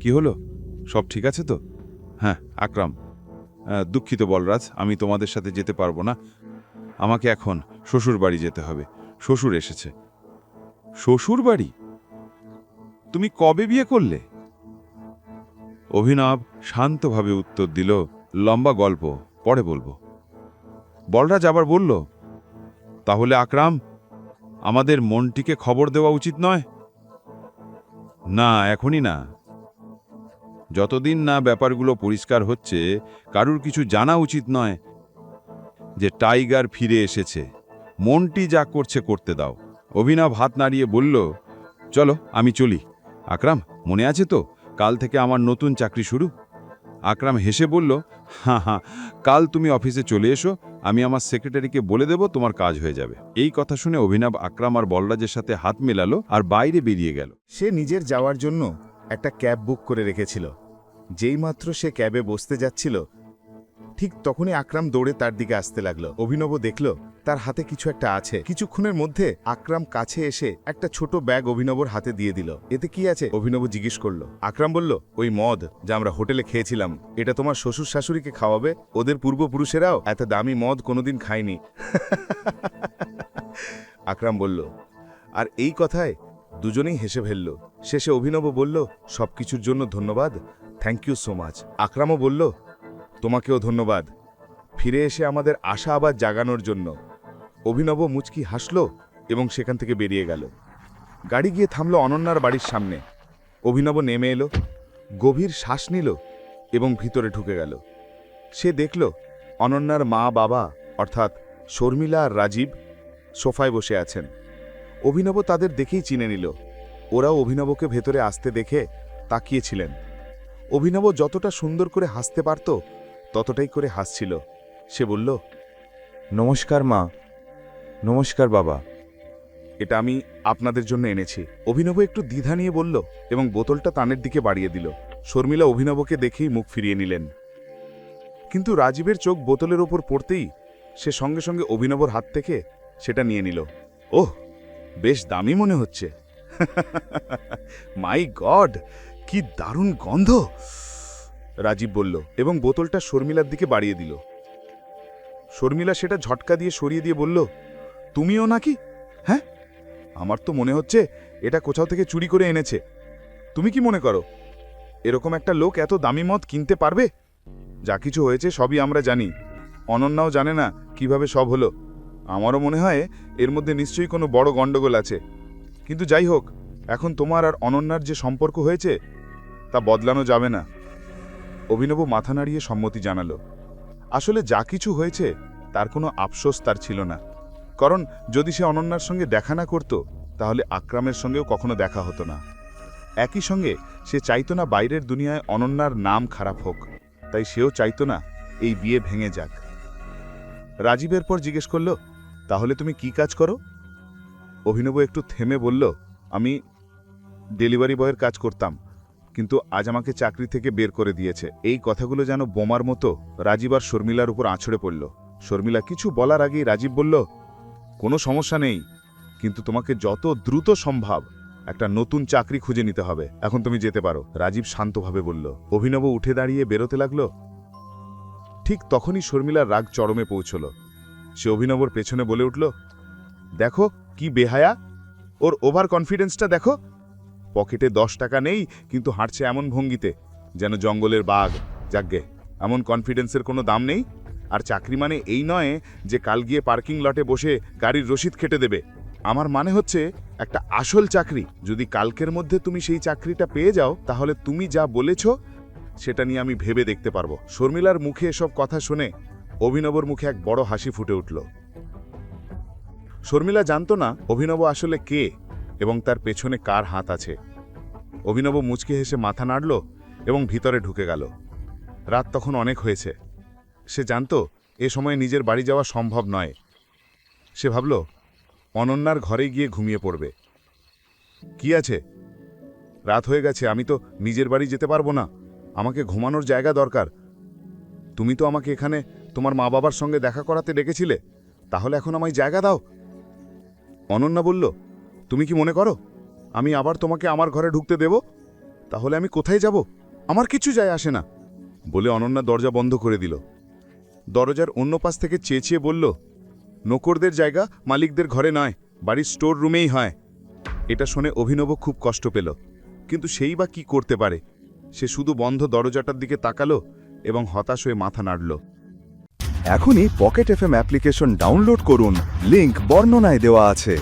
কি হলো? সব ঠিক আছে তো? হ্যাঁ, আকরাম, দুঃখিত বলরাজ, আমি তোমাদের সাথে যেতে পারবো না। আমাকে এখন শ্বশুর বাড়ি যেতে হবে। শ্বশুর এসেছে। শ্বশুর বাড়ি? তুমি কবে বিয়ে করলে? অভিনব শান্তভাবে উত্তর দিল, লম্বা গল্প, পরে বলবো। বলরাজ আবার বলল, তাহলে আকরাম, আমাদের মনটিকে খবর দেওয়া উচিত নয়? না, এখনই না। যতদিন না ব্যাপারগুলো পরিষ্কার হচ্ছে, কারুর কিছু জানা উচিত নয় যে টাইগার ফিরে এসেছে। মনটি যা করছে করতে দাও। অভিনব হাত নাড়িয়ে বলল, চলো আমি চলি। আকরাম, মনে আছে তো কাল থেকে আমার নতুন চাকরি শুরু? আকরাম হেসে বলল, হ্যাঁ হ্যাঁ, কাল তুমি অফিসে চলে এসো, আমি আমার সেক্রেটারিকে বলে দেব, তোমার কাজ হয়ে যাবে। এই কথা শুনে অভিনব আকরাম আর বলরাজের সাথে হাত মেলালো আর বাইরে বেরিয়ে গেল। সে নিজের যাওয়ার জন্য একটা ক্যাব বুক করে রেখেছিল। যেইমাত্র সে ক্যাবে বসতে যাচ্ছিল, ঠিক তখনই আকরাম দৌড়ে তার দিকে আসতে লাগলো। অভিনব দেখল তার হাতে কিছু একটা আছে। কিছুক্ষণের মধ্যে আকরাম কাছে এসে একটা ছোট ব্যাগ অভিনবর হাতে দিয়ে দিল। এতে কি আছে? অভিনব জিজ্ঞেস করলো। আকরাম বলল, ওই মদ যা আমরা হোটেলে খেয়েছিলাম, এটা তোমার শ্বশুর শাশুড়িকে খাওয়াবে। ওদের পূর্বপুরুষেরাও এত দামি মদ কোনোদিন খায়নি। আকরাম বলল। আর এই কথায় দুজনেই হেসে ফেলল। শেষে অভিনব বলল, সবকিছুর জন্য ধন্যবাদ, থ্যাংক ইউ সো মাচ। আকরামও বলল, তোমাকেও ধন্যবাদ, ফিরে এসে আমাদের আশা আবার জাগানোর জন্য। অভিনব মুচকি হাসল এবং সেখান থেকে বেরিয়ে গেল। গাড়ি গিয়ে থামল অনন্যার বাড়ির সামনে। অভিনব নেমে এলো, গভীর শ্বাস নিল এবং ভিতরে ঢুকে গেল। সে দেখল অনন্যার মা বাবা অর্থাৎ শর্মিলা আর রাজীব সোফায় বসে আছেন। অভিনব তাদের দেখেই চিনে নিল। ওরাও অভিনবকে ভেতরে আসতে দেখে তাকিয়েছিলেন। অভিনব যতটা সুন্দর করে হাসতে পারত ততটাই করে হাসছিল। সে বলল, নমস্কার মা। নমস্কার বাবা। এটা আমি আপনাদের জন্য এনেছি। অভিনব একটু দ্বিধা নিয়ে বলল এবং বোতলটা তানের দিকে বাড়িয়ে দিল। শর্মিলা অভিনবকে দেখেই মুখ ফিরিয়ে নিলেন। কিন্তু রাজীবের চোখ বোতলের ওপর পড়তেই সে সঙ্গে সঙ্গে অভিনবর হাত থেকে সেটা নিয়ে নিল। ওহ, বেশ দামি মনে হচ্ছে। মাই গড, কি দারুণ গন্ধ, রাজীব বলল এবং বোতলটা শর্মিলার দিকে বাড়িয়ে দিল। শর্মিলা সেটা ঝটকা দিয়ে সরিয়ে দিয়ে বলল, তুমিও নাকি? হ্যাঁ, আমার তো মনে হচ্ছে এটা কোথাও থেকে চুরি করে এনেছে। তুমি কি মনে করো এরকম একটা লোক এত দামি মদ কিনতে পারবে? যা কিছু হয়েছে সবই আমরা জানি। অনন্যাও জানে না কিভাবে সব হলো। আমারও মনে হয় এর মধ্যে নিশ্চয়ই কোনো বড় গণ্ডগোল আছে। কিন্তু যাই হোক, এখন তোমার আর অনন্যার যে সম্পর্ক হয়েছে তা বদলানো যাবে না। অভিনব মাথা নাড়িয়ে সম্মতি জানালো। আসলে যা কিছু হয়েছে তার কোনো আফসোস তার ছিল না, কারণ যদি সে অনন্যার সঙ্গে দেখা না করত তাহলে আকরামের সঙ্গেও কখনো দেখা হতো না। একই সঙ্গে সে চাইতো না বাইরের দুনিয়ায় অনন্যার নাম খারাপ হোক, তাই সেও চাইতো না এই বিয়ে ভেঙে যাক। রাজীবের পর জিজ্ঞেস করল, তাহলে তুমি কি কাজ করো? অভিনব একটু থেমে বলল, আমি ডেলিভারি বয়ের কাজ করতাম, কিন্তু আজ আমাকে চাকরি থেকে বের করে দিয়েছে। এই কথাগুলো যেন বোমার মতো রাজীব আর শর্মিলার উপর আছড়ে পড়ল। শর্মিলা কিছু বলার আগেই রাজীব বলল, কোনো সমস্যা নেই, কিন্তু তোমাকে যত দ্রুত সম্ভব একটা নতুন চাকরি খুঁজে নিতে হবে। এখন তুমি যেতে পারো। রাজীব শান্তভাবে বলল। অভিনব উঠে দাঁড়িয়ে বেরোতে লাগলো। ঠিক তখনই শর্মিলার রাগ চরমে পৌঁছল। সে অভিনবর পেছনে বলে উঠল, দেখো কি বেহায়া, ওর ওভার কনফিডেন্সটা দেখো। পকেটে 10 টাকা নেই, কিন্তু হাঁটছে এমন ভঙ্গিতে যেন জঙ্গলের বাঘ। যাকগে, এমন কনফিডেন্সের কোনো দাম নেই। আর চাকরি মানে এই নয় যে কাল গিয়ে পার্কিং লটে বসে গাড়ির রসিদ কেটে দেবে। আমার মানে হচ্ছে একটা আসল চাকরি। যদি কালকের মধ্যে তুমি সেই চাকরিটা পেয়ে যাও, তাহলে তুমি যা বলেছ সেটা নিয়ে আমি ভেবে দেখতে পারবো। শর্মিলার মুখে এসব কথা শুনে অভিনবর মুখে এক বড় হাসি ফুটে উঠল। শর্মিলা জানত না অভিনব আসলে কে এবং তার পেছনে কার হাত আছে। অভিনব মুচকে হেসে মাথা নাড়ল এবং ভিতরে ঢুকে গেল। রাত তখন অনেক হয়েছে। সে জানত এ সময়ে নিজের বাড়ি যাওয়া সম্ভব নয়। সে ভাবল অনন্যার ঘরে গিয়ে ঘুমিয়ে পড়বে। কি আছে, রাত হয়ে গেছে, আমি তো নিজের বাড়ি যেতে পারবো না, আমাকে ঘুমানোর জায়গা দরকার। তুমি তো আমাকে এখানে তোমার মা বাবার সঙ্গে দেখা করাতে ডেকেছিলে, তাহলে এখন আমায় জায়গা দাও। অনন্যা বলল, তুমি কি মনে করো আমি আবার তোমাকে আমার ঘরে ঢুকতে দেব? তাহলে আমি কোথায় যাব? আমার কিছু যায় আসে না, বলে অনন্যা দরজা বন্ধ করে দিল। দরজার অন্য পাশ থেকে চেঁচিয়ে বলল, নকরদের জায়গা মালিকদের ঘরে নয়, বাড়ির স্টোর রুমেই হয়। এটা শুনে অভিনব খুব কষ্ট পেল, কিন্তু সেই বা কি করতে পারে। সে শুধু বন্ধ দরজাটার দিকে তাকালো এবং হতাশ হয়ে মাথা নাড়ল। এখনই পকেট এফএম অ্যাপ্লিকেশন ডাউনলোড করুন, লিংক বর্ণনায় দেওয়া আছে।